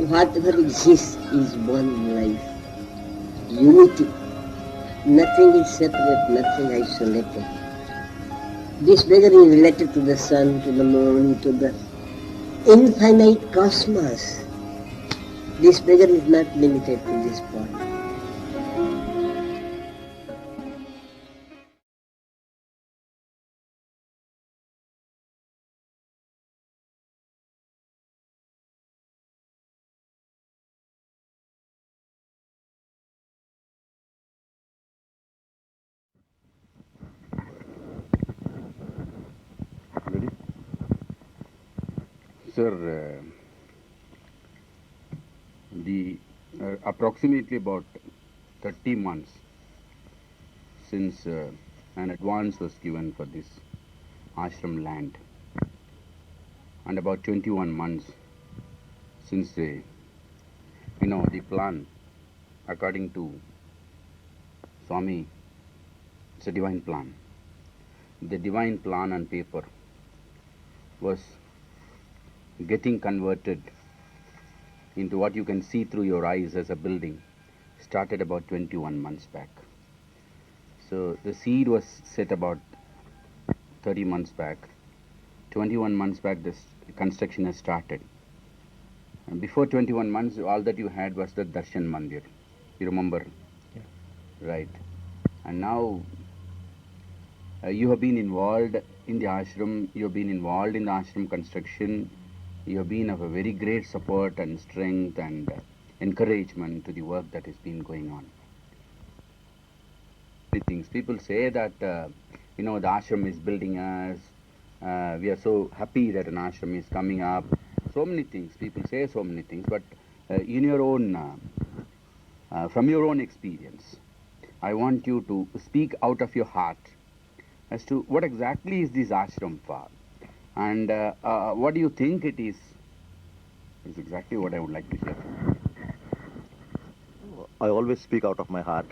Whatever exists is one life, unity. Nothing is separate, nothing isolated. This beggar is related to the sun, to the moon, to the infinite cosmos. This beggar is not limited to this body. Ready? Sir, the approximately about 30 months since an advance was given for this ashram land, and about 21 months since the plan according to Swami, it's a divine plan. The divine plan on paper was getting converted into what you can see through your eyes as a building started about 21 months back. So the seed was set about 30 months back. 21 months back, this construction has started. And before 21 months, all that you had was the Darshan Mandir. You remember? Yeah. Right. And now you have been involved in the ashram, you have been involved in the ashram construction, you have been of a very great support and strength and encouragement to the work that has been going on. Things. People say that, the ashram is building us, we are so happy that an ashram is coming up. So many things. People say so many things, but in your own, from your own experience, I want you to speak out of your heart as to what exactly is this ashram for, and what do you think it is exactly what I would like to hear from you. I always speak out of my heart.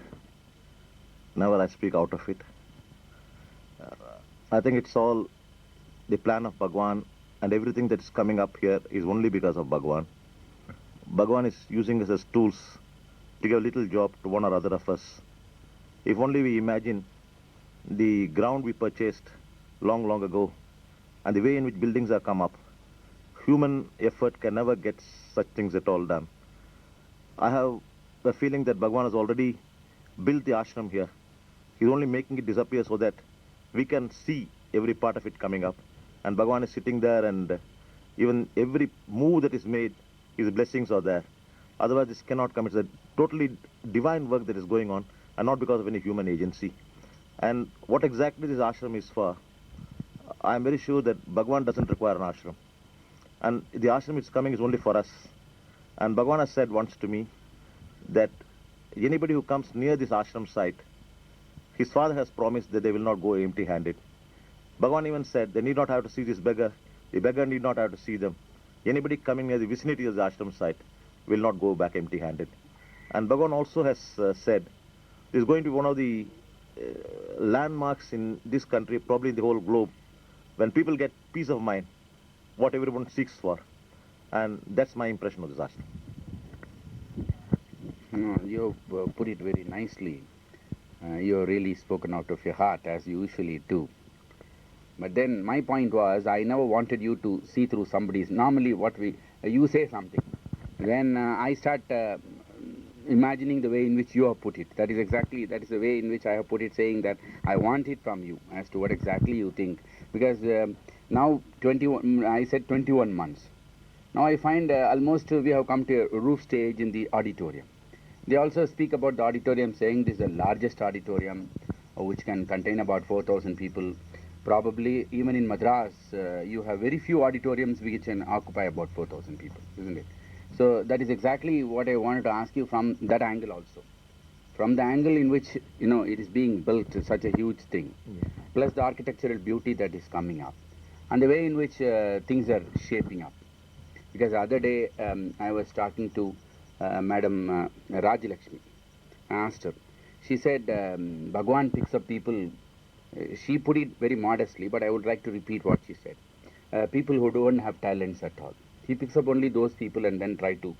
Never I speak out of it. I think it's all the plan of Bhagwan, and everything that's coming up here is only because of Bhagwan. Bhagwan is using us as tools to give a little job to one or other of us. If only we imagine the ground we purchased long, long ago and the way in which buildings are come up, human effort can never get such things at all done. I have the feeling that Bhagwan has already built the ashram here. He's only making it disappear so that we can see every part of it coming up. And Bhagwan is sitting there, and even every move that is made, his blessings are there. Otherwise, this cannot come. It's a totally divine work that is going on, and not because of any human agency. And what exactly this ashram is for, I am very sure that Bhagwan doesn't require an ashram. And the ashram is coming is only for us. And Bhagwan has said once to me that anybody who comes near this ashram site, his father has promised that they will not go empty-handed. Bhagwan even said they need not have to see this beggar. The beggar need not have to see them. Anybody coming near the vicinity of the ashram site will not go back empty-handed. And Bhagwan also has said this is going to be one of the landmarks in this country, probably in the whole globe, when people get peace of mind, what everyone seeks for. And that's my impression of this ashram. No, you put it very nicely. You have really spoken out of your heart, as you usually do. But then my point was, I never wanted you to see through somebody's. Normally, you say something. When I start imagining the way in which you have put it, that is the way in which I have put it, saying that I want it from you as to what exactly you think. Because now 21, I said 21 months. Now I find almost we have come to a roof stage in the auditorium. They also speak about the auditorium, saying this is the largest auditorium which can contain about 4,000 people. Probably even in Madras, you have very few auditoriums which can occupy about 4,000 people, isn't it? So that is exactly what I wanted to ask you from that angle also. From the angle in which, it is being built, such a huge thing, plus the architectural beauty that is coming up, and the way in which things are shaping up. Because the other day I was talking to Madam Rajalakshmi. I asked her. She said Bhagwan picks up people. She put it very modestly, but I would like to repeat what she said. People who don't have talents at all. He picks up only those people and then try to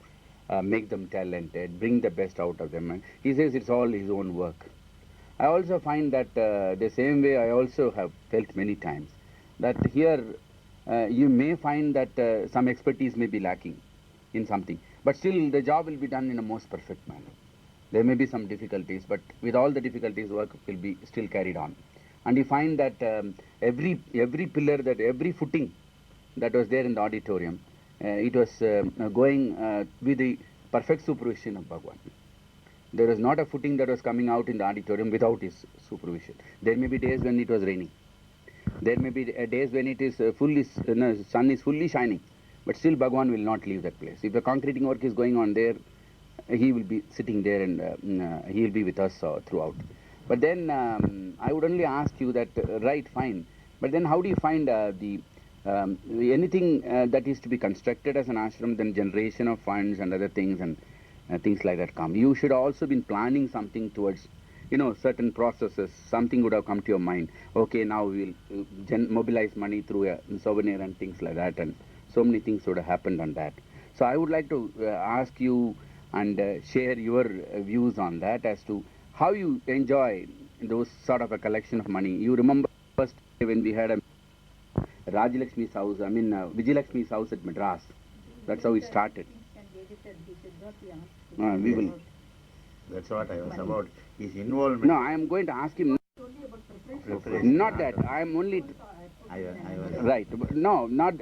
make them talented, bring the best out of them. And he says it's all his own work. I also find that the same way I also have felt many times that here you may find that some expertise may be lacking in something, but still the job will be done in a most perfect manner. There may be some difficulties, but with all the difficulties, work will be still carried on. And you find that every pillar, that every footing that was there in the auditorium, it was going with the perfect supervision of Bhagwan. There was not a footing that was coming out in the auditorium without his supervision. There may be days when it was raining. There may be days when it is sun is fully shining, but still Bhagwan will not leave that place. If the concreting work is going on there, he will be sitting there and he will be with us throughout. But then I would only ask you that, right, fine. But then how do you find anything that is to be constructed as an ashram, then generation of funds and other things and things like that come? You should also been planning something towards, certain processes. Something would have come to your mind. Okay, now we will mobilize money through a souvenir and things like that, and so many things would have happened on that. So I would like to ask you and share your views on that as to how you enjoy those sort of a collection of money. You remember first when we had a Rajalakshmi's house, Vijayalakshmi's house at Madras. That's how it started. We will. That's what I was about. His involvement. No, I am going to ask him. Not that. I am only. I was. Right. No, not.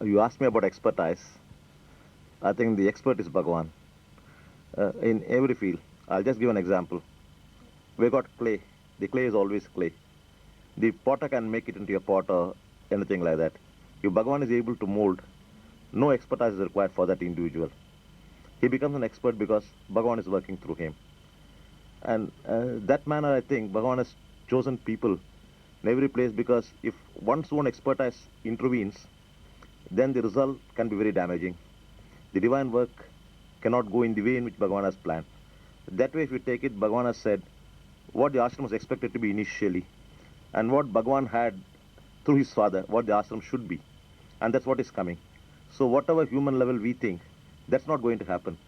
You asked me about expertise. I think the expert is Bhagwan. In every field, I'll just give an example. We got clay. The clay is always clay. The potter can make it into a pot or anything like that. If Bhagwan is able to mold, no expertise is required for that individual. He becomes an expert because Bhagwan is working through him. And that manner, I think, Bhagwan has chosen people in every place, because if one's own expertise intervenes, then the result can be very damaging. The divine work cannot go in the way in which Bhagwan has planned. That way, if you take it, Bhagwan has said what the ashram was expected to be initially, and what Bhagwan had through his father, what the ashram should be. And that's what is coming. So whatever human level we think, that's not going to happen.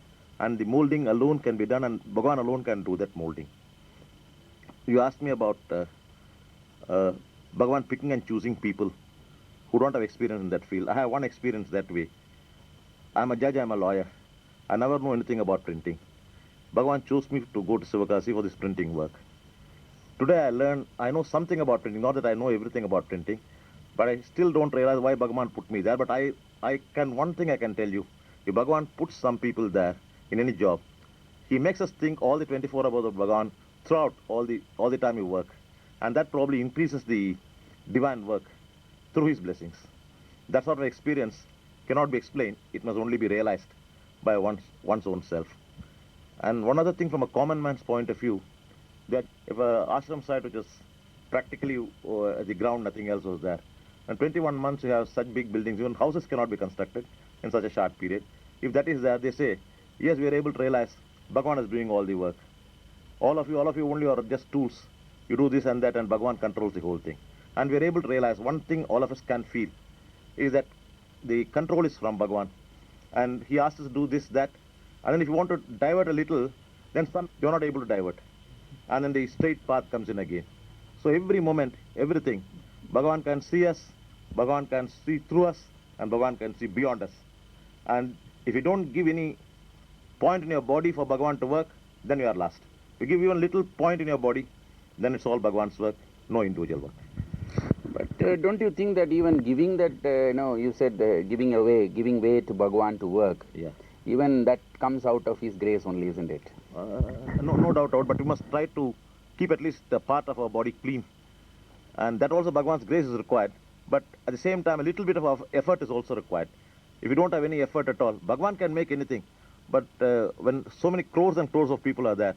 And the molding alone can be done, and Bhagwan alone can do that molding. You asked me about Bhagwan picking and choosing people who don't have experience in that field. I have one experience that way. I'm a judge, I'm a lawyer. I never know anything about printing. Bhagwan chose me to go to Sivakasi for this printing work. Today I know something about printing, not that I know everything about printing, but I still don't realize why Bhagwan put me there. But one thing I can tell you, if Bhagwan puts some people there in any job, he makes us think all the 24 hours of Bhagwan throughout all the time you work. And that probably increases the divine work through his blessings. That sort of experience cannot be explained. It must only be realized by one's own self. And one other thing from a common man's point of view, that if a ashram site which is practically at the ground, nothing else was there. And 21 months you have such big buildings, even houses cannot be constructed in such a short period. If that is there, they say, yes, we are able to realize Bhagwan is doing all the work. All of you only are just tools. You do this and that and Bhagwan controls the whole thing. And we are able to realize one thing all of us can feel is that the control is from Bhagwan. And he asks us to do this, that. And then if you want to divert a little, then you are not able to divert. And then the straight path comes in again. So every moment, everything, Bhagwan can see us, Bhagwan can see through us, and Bhagwan can see beyond us. And if you don't give any point in your body for Bhagwan to work, then you are lost. If you give even little point in your body, then it's all Bhagwan's work, no individual work. But don't you think that even giving that, you said giving way to Bhagwan to work, Yeah. even that comes out of his grace only, isn't it? No doubt, but we must try to keep at least a part of our body clean. And that also Bhagwan's grace is required. But at the same time, a little bit of effort is also required. If you don't have any effort at all, Bhagwan can make anything. But when so many crores and crores of people are there,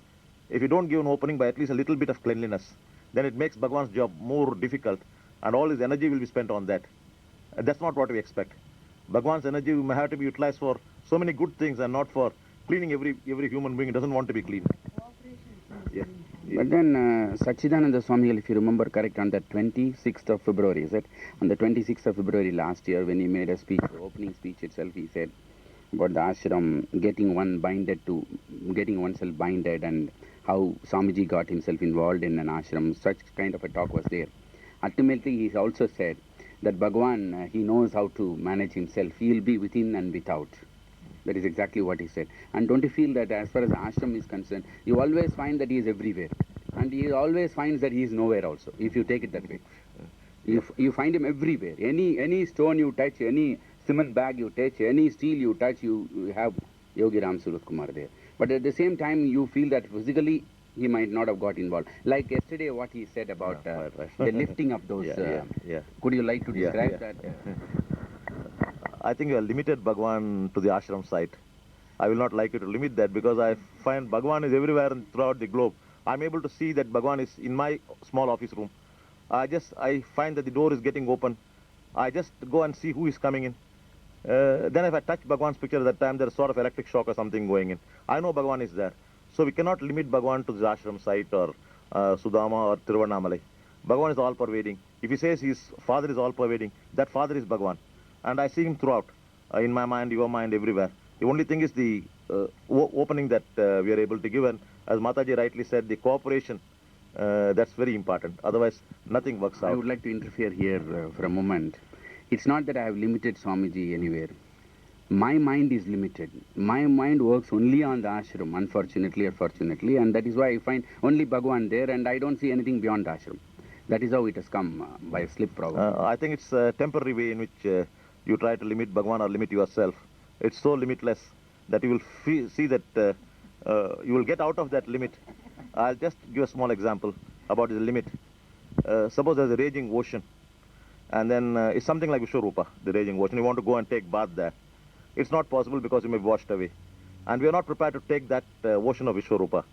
if you don't give an opening by at least a little bit of cleanliness, then it makes Bhagwan's job more difficult, and all his energy will be spent on that. That's not what we expect. Bhagwan's energy may have to be utilized for so many good things and not for cleaning every human being who doesn't want to be clean. Yeah. But then Sachidananda Swami, if you remember correct, on the 26th of February, is it? On the 26th of February last year, when he made a speech, the opening speech itself, he said about the ashram getting oneself binded, and how Swamiji got himself involved in an ashram. Such kind of a talk was there. Ultimately, he also said that Bhagwan, he knows how to manage himself. He will be within and without. That is exactly what he said. And don't you feel that as far as ashram is concerned, you always find that he is everywhere. And he always finds that he is nowhere also, if you take it that way. You find him everywhere. Any stone you touch, any cement bag you touch, any steel you touch, you have Yogi Ram Surat Kumar there. But at the same time, you feel that physically he might not have got involved. Like yesterday what he said about right. the lifting of those... Yeah. Could you like to describe that? I think you have limited Bhagwan to the ashram site. I will not like you to limit that, because I find Bhagwan is everywhere and throughout the globe. I'm able to see that Bhagwan is in my small office room. I find that the door is getting open. I just go and see who is coming in. Then if I touch Bhagwan's picture at that time, there's sort of electric shock or something going in. I know Bhagwan is there. So we cannot limit Bhagwan to the ashram site or Sudama or Tiruvannamalai. Bhagwan is all-pervading. If he says his father is all-pervading, that father is Bhagwan. And I see him throughout, in my mind, your mind, everywhere. The only thing is the opening that we are able to give, and as Mataji rightly said, the cooperation, that's very important. Otherwise, nothing works out. I would like to interfere here for a moment. It's not that I have limited Swamiji anywhere. My mind is limited. My mind works only on the ashram, unfortunately or fortunately, and that is why I find only Bhagwan there, and I don't see anything beyond the ashram. That is how it has come, by a slip probably. I think it's a temporary way in which you try to limit Bhagwan or limit yourself. It's so limitless that you will see that you will get out of that limit. I'll just give a small example about the limit. Suppose there's a raging ocean, and then it's something like Vishwarupa, the raging ocean. You want to go and take bath there. It's not possible because you may be washed away. And we are not prepared to take that ocean of Vishwarupa.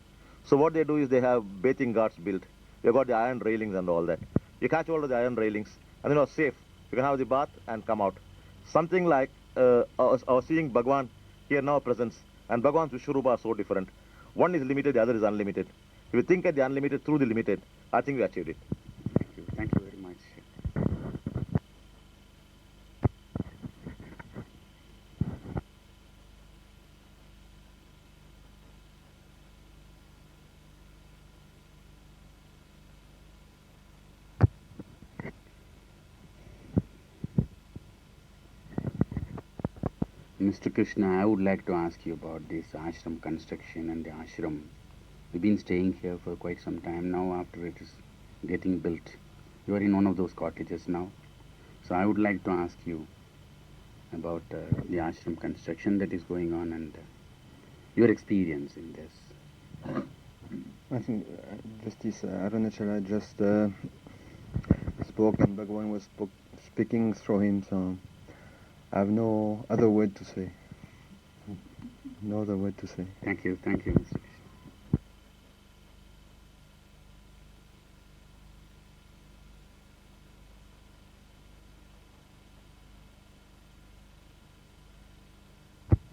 So what they do is they have bathing ghats built. They've got the iron railings and all that. You catch hold of the iron railings, and then you're safe. You can have the bath and come out. Something like our seeing Bhagwan here now presence, and Bhagwan's Vishwarupa are so different. One is limited, the other is unlimited. If you think at the unlimited through the limited, I think we achieved it. Thank you. Thank you very much. Mr. Krishna, I would like to ask you about this ashram construction and the ashram. We've been staying here for quite some time now after it is getting built. You are in one of those cottages now. So I would like to ask you about the ashram construction that is going on and your experience in this. I think Justice Arunachala just spoke, and Bhagwan was speaking through him, so I have no other word to say. No other word to say. Thank you, Mr. Krishna.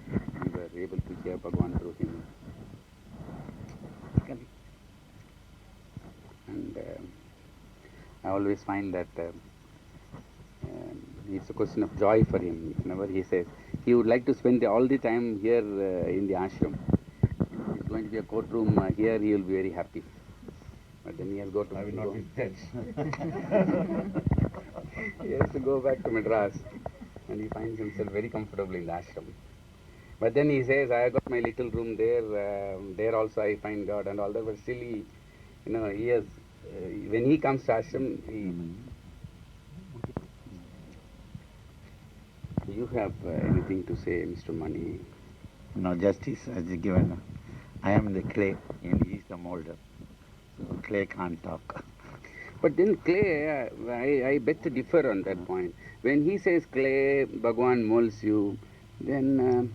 We were able to hear Bhagwan through him. And I always find that it's a question of joy for him. Whenever he says he would like to spend all the time here in the ashram. It's going to be a courtroom here, he will be very happy. But then he has got to I will not be judge. He has to go back to Madras, and he finds himself very comfortable in the ashram. But then he says, I have got my little room there, there also I find God and all that, but still he, he has, when he comes to ashram, you have anything to say, Mr. Mani? No, justice has given. I am the clay and he is the molder. So clay can't talk. But then clay, I bet to differ on that point. When he says clay, Bhagwan molds you, then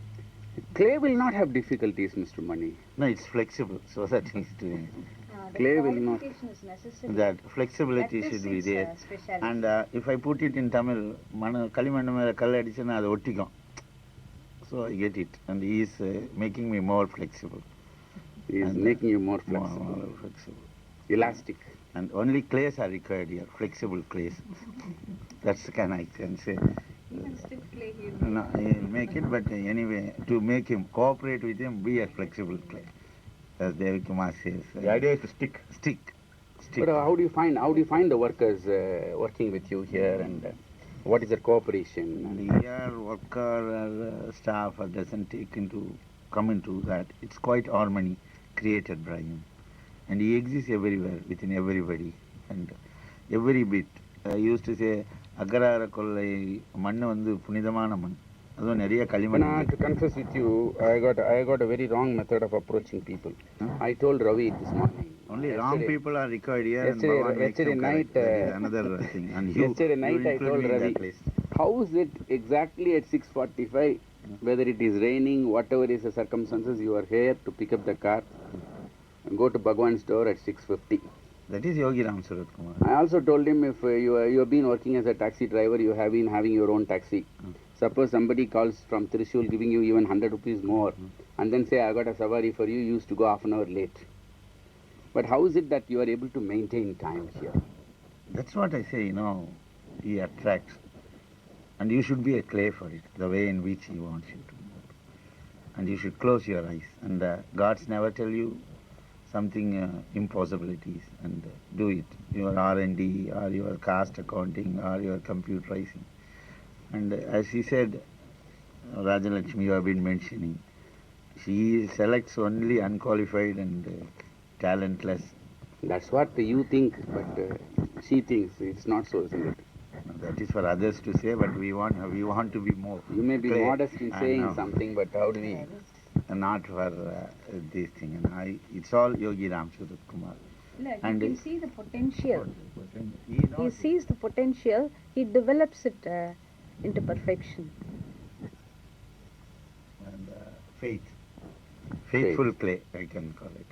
clay will not have difficulties, Mr. Mani. No, it's flexible, so that he's doing it. Clay will not. Is necessary. That flexibility That is should be its, there. speciality. And if I put it in Tamil, Kalimanna mela kalla adichana adu ottikum. So I get it. And he is making me more flexible. He is And, making you more More flexible, flexible. elastic. And only clays are required here, flexible clays. That's can I can say. Even stiff clay he will No, he'll make it, but anyway, to make him cooperate with him, be a flexible clay. As Devi Kumar says. The idea is to stick. Stick. But how do you find the workers working with you here, and what is the cooperation? And here, worker or staff doesn't come into that. It's quite harmony created by him. And he exists everywhere, within everybody. And every bit. I used to say, Agarara kollai mannu vandu punidamana man. Adhu neriya kaliman. To confess with you, I got a very wrong method of approaching people. I told Ravi this morning. Only wrong yesterday- people are required here. And yesterday- Bhagavan makes yesterday them correct. night, That is another thing. And you, Yesterday night you I include told me in Ravi, that list. how is it exactly at 6:45, whether it is raining, whatever is the circumstances, you are here to pick up the car and go to Bhagwan's door at 6:50. That is Yogi Ram Surat Kumar. I also told him if you have been working as a taxi driver, you have been having your own taxi. Suppose somebody calls from Trishul giving you even 100 rupees more, and then say, I got a savari for you, you used to go half an hour late. But how is it that you are able to maintain time here? That's what I say, he attracts. And you should be a clay for it, the way in which he wants you to move. And you should close your eyes. And gods never tell you something impossibilities, and do it. Your R&D, or your cost accounting, or your computerizing. And as he said, Rajalakshmi, you have been mentioning, she selects only unqualified and talentless. That's what you think, but she thinks it's not so, isn't it? That is for others to say, but we want to be more. You may be clay. modest in I saying know. something, but how do we? Not for this thing. And it's all Yogi Ram Surat Kumar. Look, And you can see the potential. He He knows sees the potential, he develops it into perfection. and faithful clay, I can call it.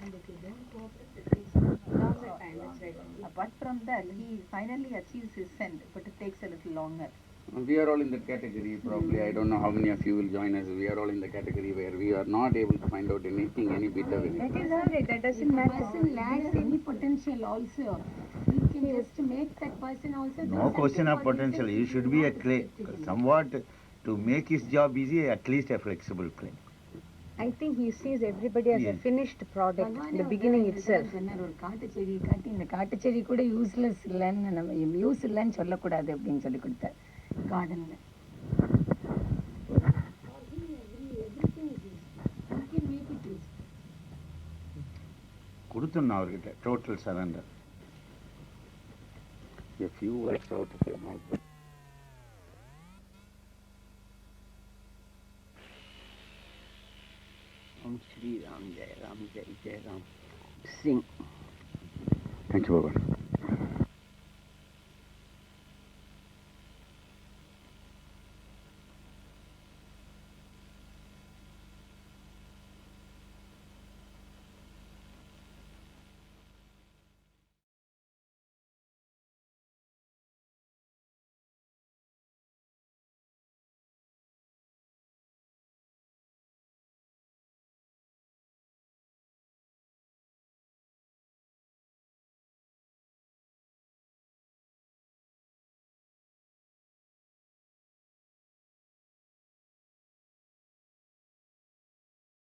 And if you don't cooperate, it takes a longer time. That's right. Apart from that, he finally achieves his end, but it takes a little longer. We are all in that category, probably. I don't know how many of you will join us. We are all in the category where we are not able to find out anything, any bit of That it. is all right, that doesn't matter. Person lacks any potential also. You can just make that person also do No question something of for potential. himself He if should you be a want to clay. stick to him. Somewhat to make his job easy, at least a flexible clay. I think he sees everybody as a Yes. finished product in பகவானே the ஒரு beginning தடவை itself. இதுதான் சொன்னார், ஒரு காட்டு செடியை காட்டி இந்த காட்டு செடி கூட யூஸ்லெஸ் இல்லைன்னு நம்ம யூஸ் இல்லைன்னு சொல்லக்கூடாது அப்படின்னு சொல்லி கொடுத்தார் கார்டன்ல. கொடுத்துடணும் அவர்கிட்ட total surrender. A few words out of your mouth. Om Shri Ram Jai Ram Jai Jai Ram. Sing. Thank you, Baba.